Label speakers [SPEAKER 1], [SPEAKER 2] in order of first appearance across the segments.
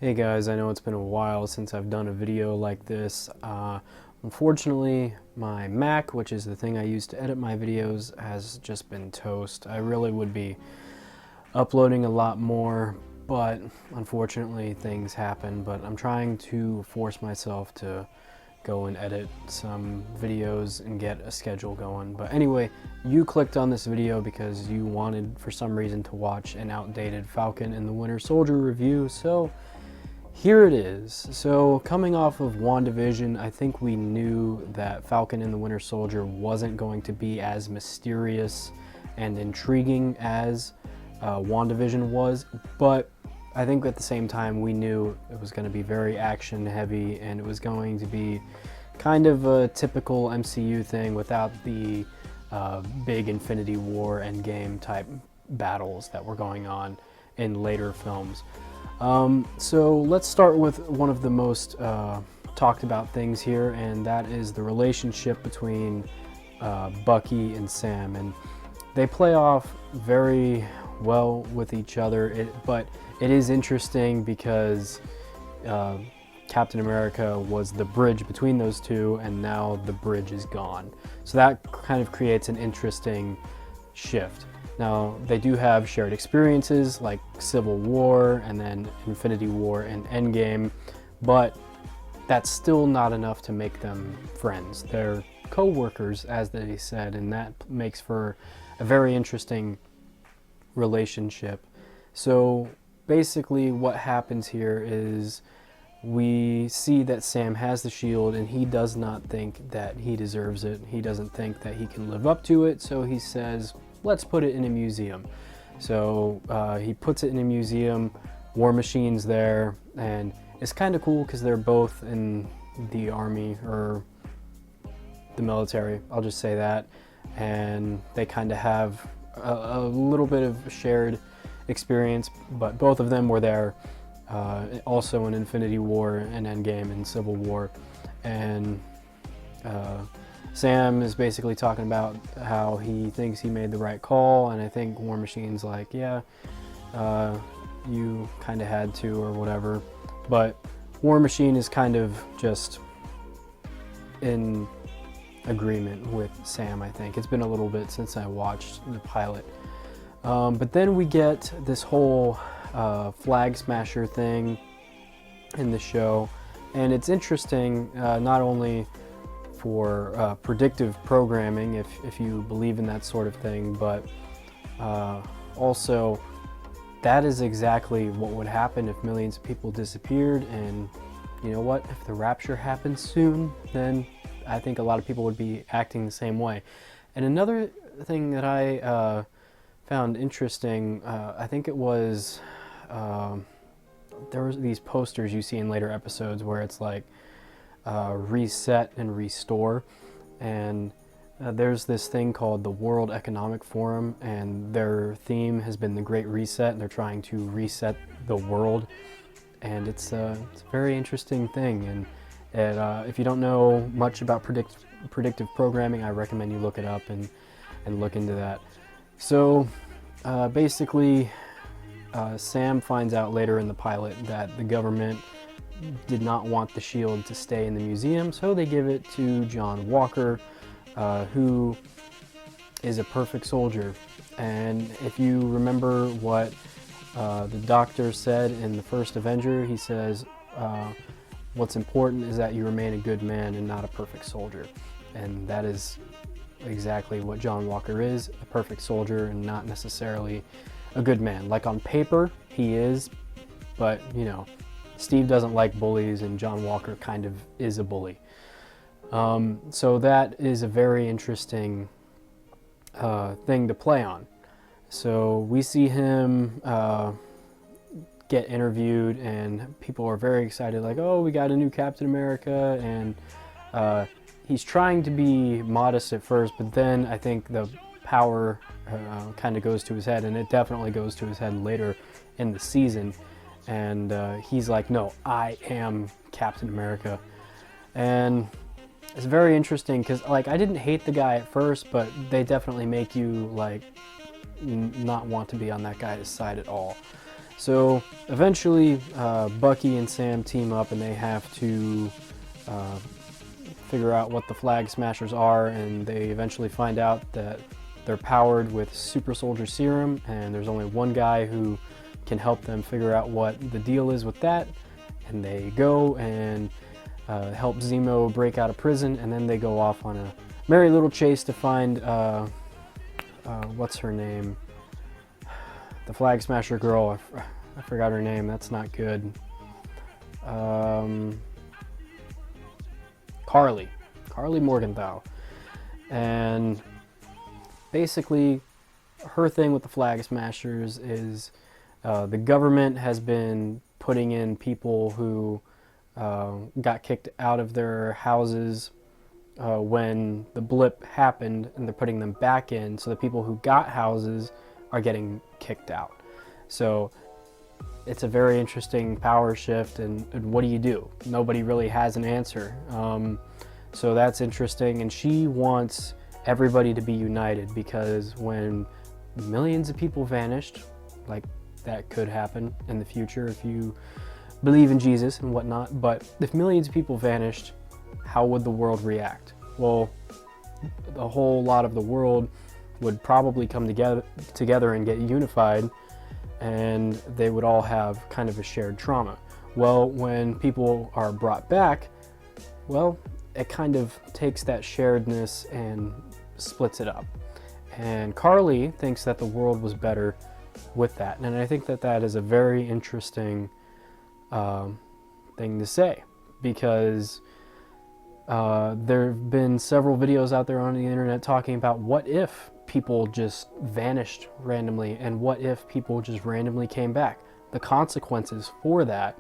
[SPEAKER 1] Hey guys, I know it's been a while since I've done a video like this. Unfortunately, my Mac, which is the thing I use to edit my videos, has just been toast. I really would be uploading a lot more, but unfortunately things happen. But I'm trying to force myself to go and edit some videos and get a schedule going. But anyway, you clicked on this video because you wanted, for some reason, to watch an outdated Falcon and the Winter Soldier review, so here it is. So coming off of WandaVision, I think we knew that Falcon and the Winter Soldier wasn't going to be as mysterious and intriguing as WandaVision was, but I think at the same time we knew it was going to be very action heavy and it was going to be kind of a typical MCU thing without the big Infinity War Endgame type battles that were going on in later films. So let's start with one of the most talked about things here, and that is the relationship between Bucky and Sam. And they play off very well with each other, but it is interesting because Captain America was the bridge between those two, and now the bridge is gone. So that kind of creates an interesting shift. Now, they do have shared experiences like Civil War and then Infinity War and Endgame, but that's still not enough to make them friends. They're co-workers, as they said, and that makes for a very interesting relationship. So basically what happens here is we see that Sam has the shield and he does not think that he deserves it. He doesn't think that he can live up to it, so he says, let's put it in a museum. So he puts it in a museum. War Machine's there, and it's kind of cool because they're both in the army or the military, I'll just say that, and they kind of have a little bit of shared experience, but both of them were there also in Infinity War and Endgame and Civil War. And Sam is basically talking about how he thinks he made the right call, and I think War Machine's like, yeah, you kind of had to or whatever. But War Machine is kind of just in agreement with Sam, I think. It's been a little bit since I watched the pilot. But then we get this whole flag smasher thing in the show, and it's interesting not only for predictive programming, if you believe in that sort of thing, but also that is exactly what would happen if millions of people disappeared. And you know what, if the rapture happens soon, then I think a lot of people would be acting the same way. And another thing that I found interesting, I think it was there was these posters you see in later episodes where it's like reset and restore, and there's this thing called the World Economic Forum, and their theme has been the Great Reset, and they're trying to reset the world, and it's a very interesting thing. And if you don't know much about predictive programming, I recommend you look it up and look into that. So basically Sam finds out later in the pilot that the government did not want the shield to stay in the museum, so they give it to John Walker, who is a perfect soldier. And if you remember what the doctor said in the first Avenger, he says, what's important is that you remain a good man and not a perfect soldier. And that is exactly what John Walker is, a perfect soldier and not necessarily a good man. Like on paper, he is, but you know, Steve doesn't like bullies, and John Walker kind of is a bully. So that is a very interesting thing to play on. So we see him get interviewed, and people are very excited, like, oh, we got a new Captain America, and he's trying to be modest at first, but then I think the power kind of goes to his head, and it definitely goes to his head later in the season. And he's like, no, I am Captain America. And it's very interesting because, like, I didn't hate the guy at first, but they definitely make you like not want to be on that guy's side at all. So eventually Bucky and Sam team up and they have to figure out what the Flag Smashers are, and they eventually find out that they're powered with super soldier serum, and there's only one guy who can help them figure out what the deal is with that. And they go and help Zemo break out of prison, and then they go off on a merry little chase to find what's her name? The Flag Smasher girl. I forgot her name. That's not good. Carly Morgenthau. And basically, her thing with the Flag Smashers is the government has been putting in people who got kicked out of their houses when the blip happened, and they're putting them back in, so the people who got houses are getting kicked out. So it's a very interesting power shift, and what do you do? Nobody really has an answer. So that's interesting, and she wants everybody to be united, because when millions of people vanished, like that could happen in the future if you believe in Jesus and whatnot, but if millions of people vanished, how would the world react? Well, a whole lot of the world would probably come together and get unified, and they would all have kind of a shared trauma. Well, when people are brought back, well, it kind of takes that sharedness and splits it up. And Carly thinks that the world was better with that, and I think that that is a very interesting thing to say, because there have been several videos out there on the internet talking about what if people just vanished randomly, and what if people just randomly came back. The consequences for that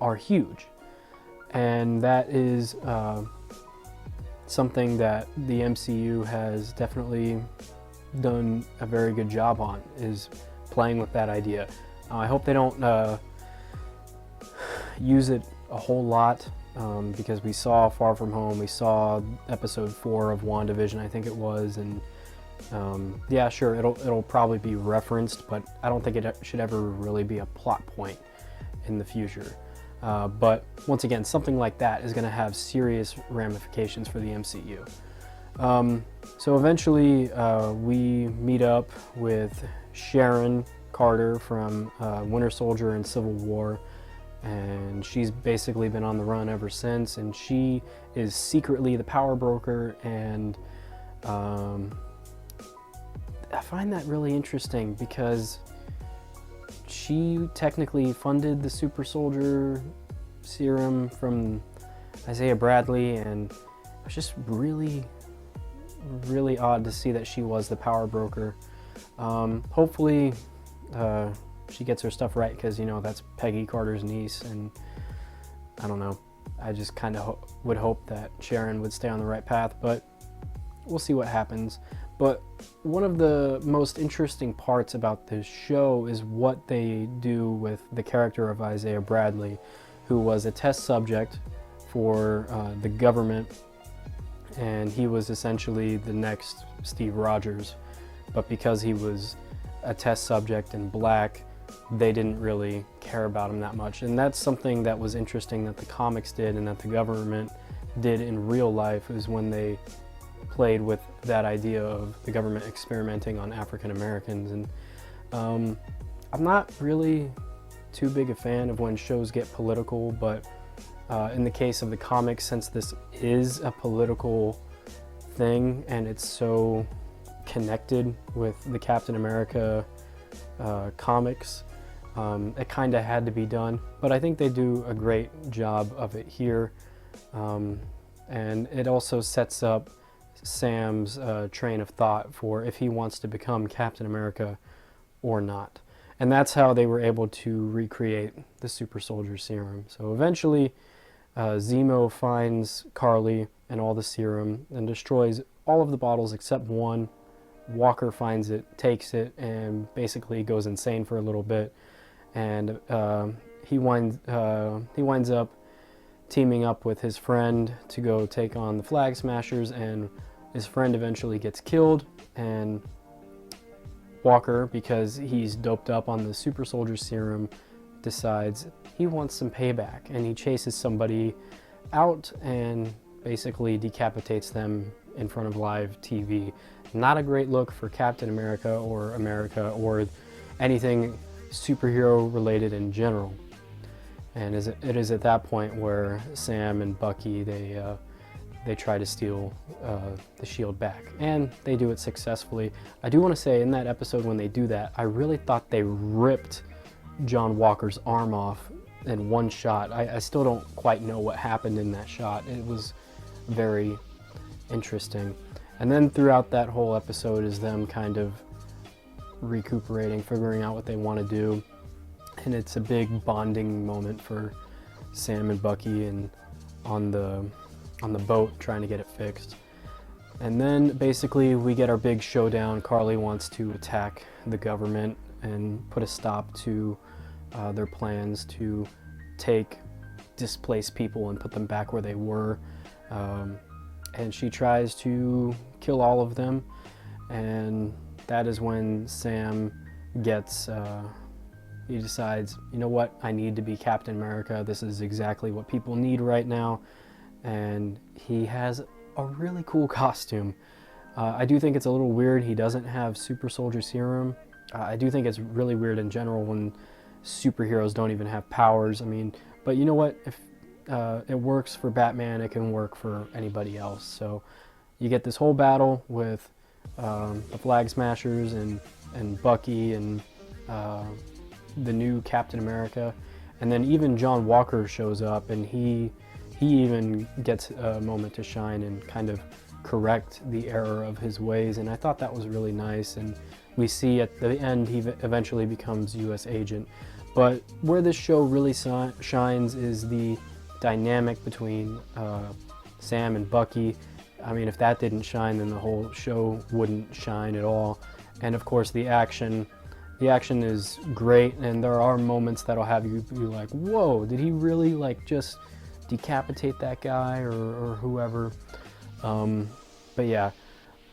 [SPEAKER 1] are huge, and that is something that the MCU has definitely done a very good job on, is playing with that idea. I hope they don't use it a whole lot, because we saw Far From Home, we saw episode 4 of WandaVision, I think it was, and yeah, sure, it'll probably be referenced, but I don't think it should ever really be a plot point in the future. But once again, something like that is going to have serious ramifications for the MCU. So eventually we meet up with Sharon Carter from Winter Soldier and Civil War, and she's basically been on the run ever since, and she is secretly the power broker, and I find that really interesting because she technically funded the super soldier serum from Isaiah Bradley, and it was just really odd to see that she was the power broker. Hopefully she gets her stuff right, because, you know, that's Peggy Carter's niece, and I don't know, I just kind of would hope that Sharon would stay on the right path, but we'll see what happens. But one of the most interesting parts about this show is what they do with the character of Isaiah Bradley, who was a test subject for the government, and he was essentially the next Steve Rogers, but because he was a test subject and black, they didn't really care about him that much. And that's something that was interesting that the comics did, and that the government did in real life, is when they played with that idea of the government experimenting on African Americans. And I'm not really too big a fan of when shows get political, but in the case of the comics, since this is a political thing and it's so connected with the Captain America comics, it kind of had to be done. But I think they do a great job of it here, and it also sets up Sam's train of thought for if he wants to become Captain America or not. And that's how they were able to recreate the super soldier serum. So eventually Zemo finds Carly and all the serum and destroys all of the bottles except one. Walker finds it, takes it, and basically goes insane for a little bit, and he winds up teaming up with his friend to go take on the Flag Smashers, and his friend eventually gets killed, and Walker, because he's doped up on the super soldier serum, decides he wants some payback, and he chases somebody out and basically decapitates them in front of live TV. Not a great look for Captain America or anything superhero related in general. And it is at that point where Sam and Bucky, they try to steal the shield back, and they do it successfully. I do want to say, in that episode when they do that, I really thought they ripped John Walker's arm off in one shot. I still don't quite know what happened in that shot. It was very interesting. And then throughout that whole episode is them kind of recuperating, figuring out what they want to do. And it's a big bonding moment for Sam and Bucky, and on the boat trying to get it fixed. And then basically we get our big showdown. Carly wants to attack the government and put a stop to their plans to take displaced people and put them back where they were. And she tries to kill all of them, and that is when Sam gets, he decides, you know what, I need to be Captain America. This is exactly what people need right now. And he has a really cool costume. I do think it's a little weird he doesn't have super soldier serum. I do think it's really weird in general when superheroes don't even have powers. I mean, but you know what, if it works for Batman, it can work for anybody else. So you get this whole battle with the Flag Smashers and Bucky and the new Captain America, and then even John Walker shows up, and he even gets a moment to shine and kind of correct the error of his ways, and I thought that was really nice. And we see at the end he eventually becomes U.S. agent. But where this show really shines is the dynamic between Sam and Bucky. I mean, if that didn't shine, then the whole show wouldn't shine at all. And of course the action is great, and there are moments that'll have you be like, whoa, did he really like just decapitate that guy or whoever? But yeah,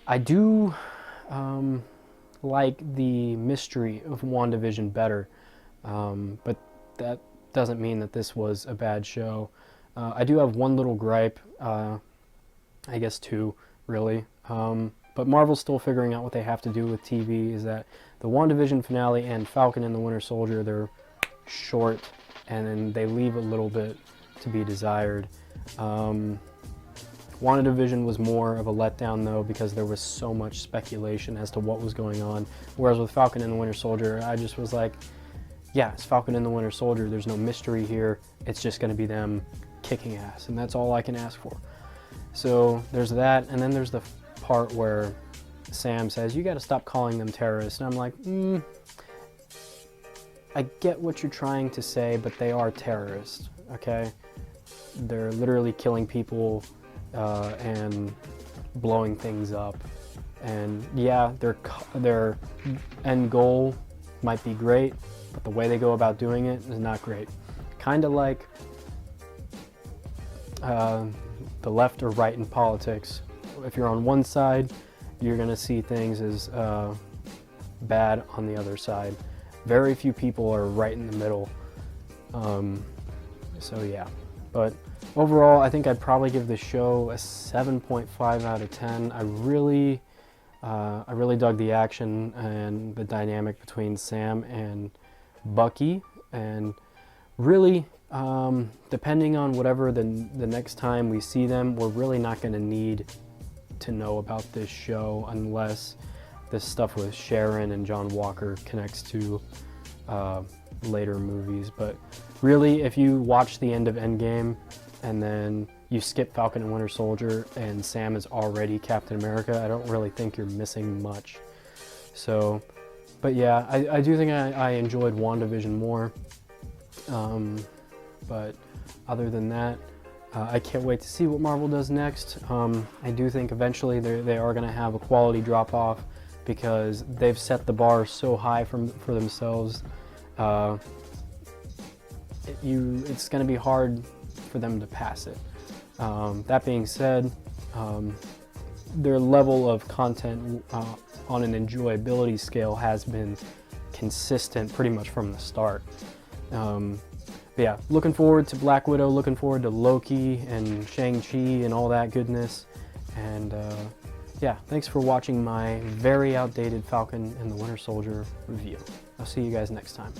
[SPEAKER 1] I do like the mystery of WandaVision better, but that doesn't mean that this was a bad show. I do have one little gripe, I guess two, really. But Marvel's still figuring out what they have to do with TV, is that the WandaVision finale and Falcon and the Winter Soldier, they're short, and then they leave a little bit to be desired. WandaVision was more of a letdown, though, because there was so much speculation as to what was going on. Whereas with Falcon and the Winter Soldier, I just was like, yeah, it's Falcon and the Winter Soldier. There's no mystery here. It's just going to be them kicking ass, and that's all I can ask for. So there's that, and then there's the part where Sam says, you got to stop calling them terrorists. And I'm like, I get what you're trying to say, but they are terrorists, okay? They're literally killing people and blowing things up. And yeah, their end goal might be great, but the way they go about doing it is not great. Kind of like the left or right in politics. If you're on one side, you're going to see things as bad on the other side. Very few people are right in the middle. So yeah, but overall, I think I'd probably give this show a 7.5 out of 10. I really dug the action and the dynamic between Sam and Bucky, and really, depending on whatever the next time we see them, we're really not going to need to know about this show unless this stuff with Sharon and John Walker connects to later movies. But really, if you watch the end of Endgame and then you skip Falcon and Winter Soldier and Sam is already Captain America, I don't really think you're missing much. So, but yeah, I do think I enjoyed WandaVision more. But other than that, I can't wait to see what Marvel does next. I do think eventually they are going to have a quality drop-off, because they've set the bar so high for themselves. It's going to be hard for them to pass it. That being said, their level of content on an enjoyability scale has been consistent pretty much from the start. But yeah, looking forward to Black Widow, looking forward to Loki and Shang-Chi and all that goodness. And yeah, thanks for watching my very outdated Falcon and the Winter Soldier review. I'll see you guys next time.